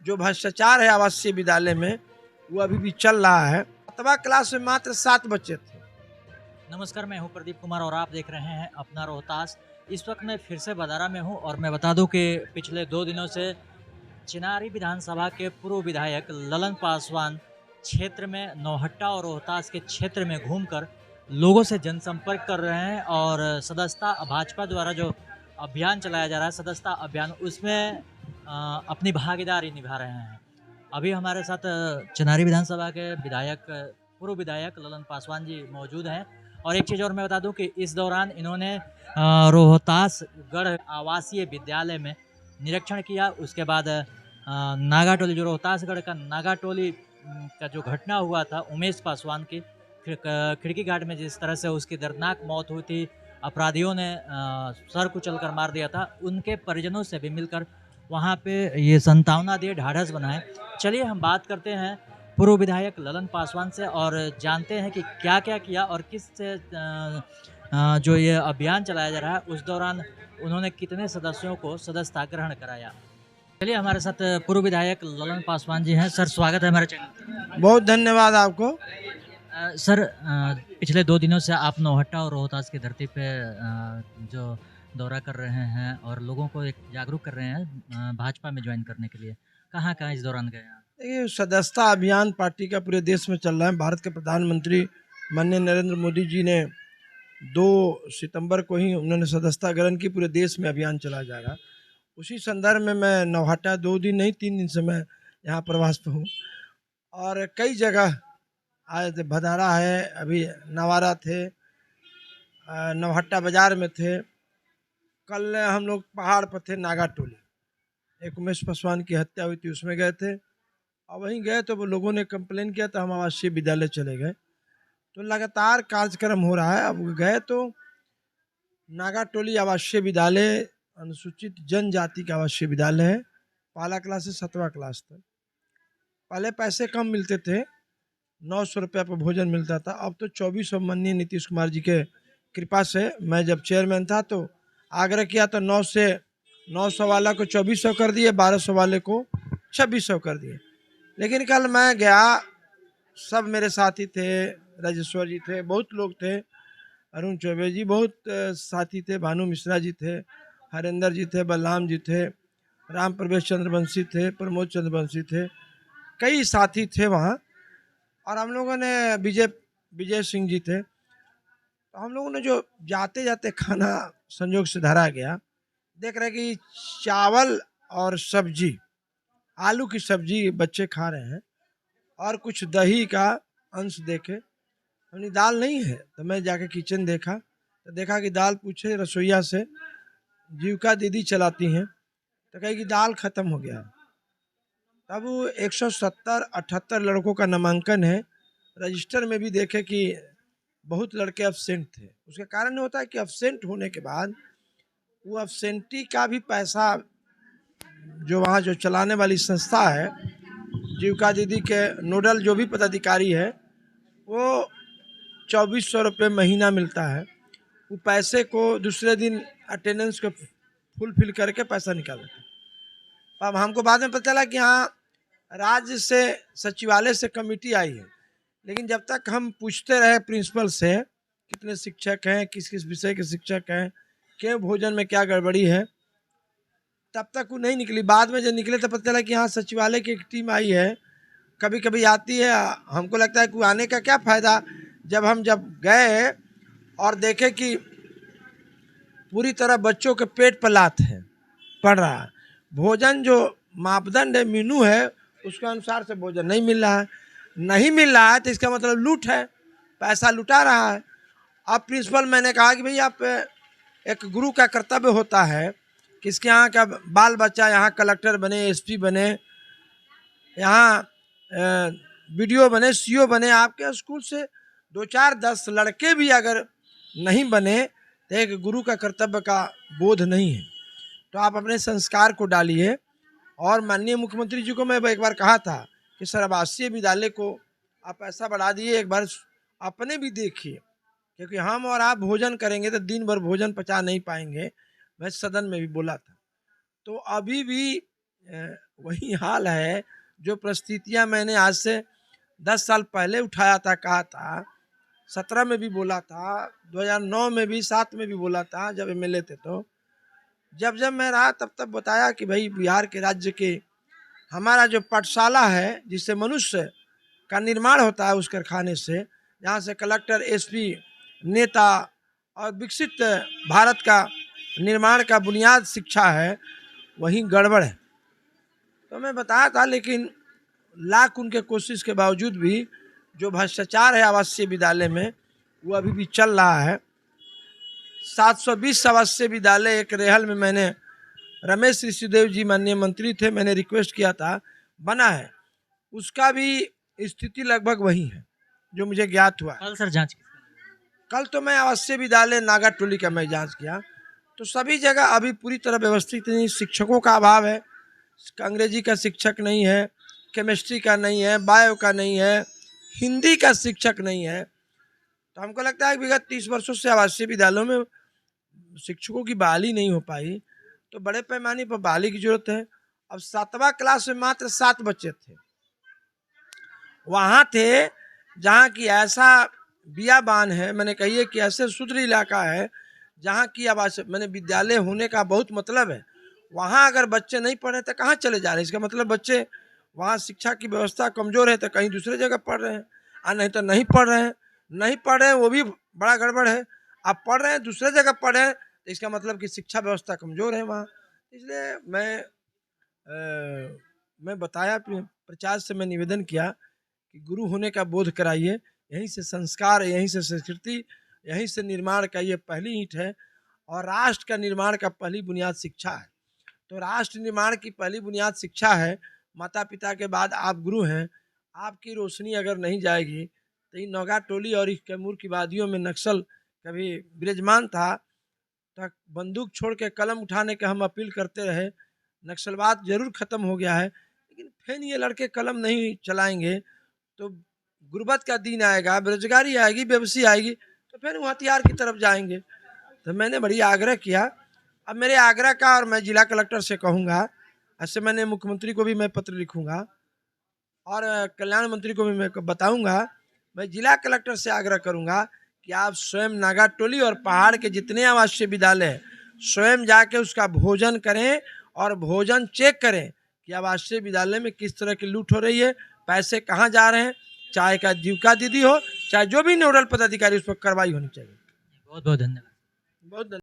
जो भ्रष्टाचार है आवासीय विद्यालय में वो अभी भी चल रहा है। 7वां क्लास में मात्र 7 बच्चे थे। नमस्कार, मैं हूं प्रदीप कुमार और आप देख रहे हैं अपना रोहतास। इस वक्त मैं फिर से बदारा में हूं और मैं बता दूं कि पिछले 2 दिनों से चिनारी विधानसभा के पूर्व विधायक ललन पासवान क्षेत्र में नौहट्टा और रोहतास के क्षेत्र में घूमकर लोगों से जनसंपर्क कर रहे हैं और सदस्यता भाजपा द्वारा जो अभियान चलाया जा रहा है, सदस्यता अभियान, उसमें अपनी भागीदारी निभा रहे हैं। अभी हमारे साथ चिनारी विधानसभा के विधायक, पूर्व विधायक ललन पासवान जी मौजूद हैं। और एक चीज़ और मैं बता दूं कि इस दौरान इन्होंने रोहतासगढ़ आवासीय विद्यालय में निरीक्षण किया। उसके बाद नागाटोली, जो रोहतासगढ़ का नागाटोली का जो घटना हुआ था उमेश पासवान की, खिड़की घाट में जिस तरह से उसकी दर्दनाक मौत हुई थी, अपराधियों ने सर कुचल कर मार दिया था, उनके परिजनों से भी मिलकर वहाँ पे ये सांत्वना दिए, ढाढ़स बनाए। चलिए हम बात करते हैं पूर्व विधायक ललन पासवान से और जानते हैं कि क्या क्या किया और किस से जो ये अभियान चलाया जा रहा है उस दौरान उन्होंने कितने सदस्यों को सदस्यता ग्रहण कराया। चलिए हमारे साथ पूर्व विधायक ललन पासवान जी हैं। सर, स्वागत है हमारे चैनल। बहुत धन्यवाद आपको। सर, पिछले 2 दिनों से आप नौहट्टा और रोहतास की धरती पे जो दौरा कर रहे हैं और लोगों को एक जागरूक कर रहे हैं भाजपा में ज्वाइन करने के लिए, कहाँ-कहाँ इस दौरान गए आप? ये सदस्यता अभियान पार्टी का पूरे देश में चल रहा है। भारत के प्रधानमंत्री माननीय नरेंद्र मोदी जी ने 2 सितंबर को ही उन्होंने सदस्यता ग्रहण की। पूरे देश में अभियान चलाया जा रहा है। उसी संदर्भ में मैं नौहट्टा 2 दिन नहीं 3 दिन से मैं यहाँ प्रवास पे हूँ और कई जगह आए थे। भदारा है, अभी नवारा थे, नौहट्टा बाजार में थे। कल हम लोग पहाड़ पर थे, नागाटोली, एक उमेश पासवान की हत्या हुई थी उसमें गए थे। और वहीं गए तो वो लोगों ने कंप्लेन किया तो हम आवासीय विद्यालय चले गए। तो लगातार कार्यक्रम हो रहा है। अब गए तो नागाटोली आवासीय विद्यालय अनुसूचित जनजाति का आवासीय विद्यालय है। पहला क्लास से 7वां क्लास तक। पहले पैसे कम मिलते थे, 900 रुपया पर भोजन मिलता था। अब तो 2400। माननीय नीतीश कुमार जी के कृपा से मैं जब चेयरमैन था तो आग्रह किया तो 900 वाला को 2400 कर दिए, 1200 वाले को 2600 कर दिए। लेकिन कल मैं गया, सब मेरे साथी थे, राजेश्वर जी थे, बहुत लोग थे, अरुण चौबे जी, बहुत साथी थे, भानु मिश्रा जी थे, हरेंद्र जी थे, बलराम जी थे, राम प्रवेश चंद्रवंशी थे, प्रमोद चंद्रवंशी थे, कई साथी थे वहाँ। और हम लोगों ने विजय सिंह जी थे। तो हम लोगों ने जो जाते जाते खाना संयोग से धरा गया, देख रहे कि चावल और सब्जी, आलू की सब्जी बच्चे खा रहे हैं और कुछ दही का अंश देखे। हमने दाल नहीं है तो मैं जाके किचन देखा तो देखा कि दाल पूछे रसोईया से, जीविका दीदी चलाती हैं, तो कही कि दाल खत्म हो गया। तब 170-78 लड़कों का नामांकन है। रजिस्टर में भी देखे कि बहुत लड़के अब्सेंट थे। उसका कारण होता है कि अब्सेंट होने के बाद वो अब्सेंटी का भी पैसा, जो वहाँ जो चलाने वाली संस्था है, जीविका दीदी के नोडल जो भी पदाधिकारी है, वो 2400 रुपये महीना मिलता है। वो पैसे को दूसरे दिन अटेंडेंस को फुलफिल करके पैसा निकाल देते हैं। अब हमको बाद में पता चला कि हाँ, राज्य से सचिवालय से कमेटी आई है। लेकिन जब तक हम पूछते रहे प्रिंसिपल से कितने शिक्षक हैं, किस किस विषय के शिक्षक हैं, क्यों भोजन में क्या गड़बड़ी है, तब तक वो नहीं निकली। बाद में जब निकले तो पता चला कि हाँ, सचिवालय की एक टीम आई है, कभी कभी आती है। हमको लगता है कि आने का क्या फ़ायदा, जब गए और देखे कि पूरी तरह बच्चों के पेट पर लात है पड़ रहा है। भोजन जो मापदंड है, मेनू है, उसके अनुसार से भोजन नहीं मिल रहा है। नहीं मिल रहा है तो इसका मतलब लूट है, पैसा लुटा रहा है। अब प्रिंसिपल, मैंने कहा कि भाई आप, एक गुरु का कर्तव्य होता है कि इसके यहाँ का बाल बच्चा यहाँ कलेक्टर बने, एसपी बने, यहाँ बीडीओ बने, सीओ बने। आपके स्कूल से 2-4-10 लड़के भी अगर नहीं बने तो एक गुरु का कर्तव्य का बोध नहीं है। तो आप अपने संस्कार को डालिए। और माननीय मुख्यमंत्री जी को मैं एक बार कहा था कि सर, आवासीय विद्यालय को आप ऐसा बढ़ा दिए, एक बार अपने भी देखिए, क्योंकि हम और आप भोजन करेंगे तो दिन भर भोजन पचा नहीं पाएंगे। मैं सदन में भी बोला था। तो अभी भी वही हाल है। जो परिस्थितियां मैंने आज से 10 साल पहले उठाया था, कहा था, 17 में भी बोला था, 2009 में भी, 7 में भी बोला था जब एमएलए थे, तो जब जब मैं रहा तब तब बताया कि भाई बिहार के राज्य के हमारा जो पाठशाला है, जिससे मनुष्य का निर्माण होता है, उस कारखाने से, जहाँ से कलेक्टर, एसपी, नेता और विकसित भारत का निर्माण का बुनियाद शिक्षा है, वहीं गड़बड़ है। तो मैं बताया था, लेकिन लाख उनके कोशिश के बावजूद भी जो भ्रष्टाचार है आवासीय विद्यालय में, वो अभी भी चल रहा है। 720 आवासीय विद्यालय एक रेहल में, मैंने रमेश ऋषिदेव जी माननीय मंत्री थे, मैंने रिक्वेस्ट किया था, बना है, उसका भी स्थिति लगभग वही है जो मुझे ज्ञात हुआ। कल सर जांच कल तो मैं आवासीय विद्यालय नागाटोली का मैं जांच किया, तो सभी जगह अभी पूरी तरह व्यवस्थित नहीं। शिक्षकों का अभाव है, अंग्रेजी का शिक्षक नहीं है, केमिस्ट्री का नहीं है, बायो का नहीं है, हिंदी का शिक्षक नहीं है। तो हमको लगता है कि विगत 30 वर्षों से आवासीय विद्यालयों में शिक्षकों की बहाली नहीं हो पाई, तो बड़े पैमाने पर बहाली की जरूरत है। अब 7वां क्लास में मात्र 7 बच्चे थे, वहाँ थे जहाँ की ऐसा बियाबान है, मैंने कहिए कि ऐसे शुद्र इलाका है जहाँ की आवास, मैंने विद्यालय होने का बहुत मतलब है, वहाँ अगर बच्चे नहीं पढ़े तो कहाँ चले जा रहे हैं? इसका मतलब बच्चे वहाँ शिक्षा की व्यवस्था कमजोर है तो कहीं दूसरे जगह पढ़ रहे हैं, और नहीं तो नहीं पढ़ रहे हैं। नहीं पढ़ रहे हैं वो भी बड़ा गड़बड़ है। आप पढ़ रहे हैं दूसरे जगह पढ़ रहे हैं तो इसका मतलब कि शिक्षा व्यवस्था कमजोर है वहाँ। इसलिए मैं बताया, प्रचार से मैं निवेदन किया कि गुरु होने का बोध कराइए, यहीं से संस्कार, यहीं से संस्कृति, यहीं से निर्माण का ये पहली ईंट है, और राष्ट्र का निर्माण का पहली बुनियाद शिक्षा है। तो राष्ट्र निर्माण की पहली बुनियाद शिक्षा है। माता पिता के बाद आप गुरु हैं। आपकी रोशनी अगर नहीं जाएगी तो इन नागाटोली और इस कैमूर की वादियों में नक्सल कभी विराजमान था, तक बंदूक छोड़ के कलम उठाने का हम अपील करते रहे। नक्सलवाद जरूर खत्म हो गया है, लेकिन फिर ये लड़के कलम नहीं चलाएंगे तो गुर्बत का दिन आएगा, बेरोजगारी आएगी, बेबसी आएगी, तो फिर वो हथियार की तरफ जाएंगे। तो मैंने बड़ी आग्रह किया। अब मेरे आग्रह का, और मैं जिला कलेक्टर से कहूँगा, ऐसे मैंने मुख्यमंत्री को भी मैं पत्र लिखूंगा और कल्याण मंत्री को भी मैं बताऊंगा। मैं जिला कलेक्टर से आग्रह करूंगा कि आप स्वयं नागाटोली और पहाड़ के जितने आवासीय विद्यालय हैं, स्वयं जाके उसका भोजन करें और भोजन चेक करें कि आवासीय विद्यालय में किस तरह की लूट हो रही है, पैसे कहाँ जा रहे हैं, चाहे का जीविका दीदी हो, चाहे जो भी नोडल पदाधिकारी, उस पर कार्रवाई होनी चाहिए। बहुत बहुत धन्यवाद। बहुत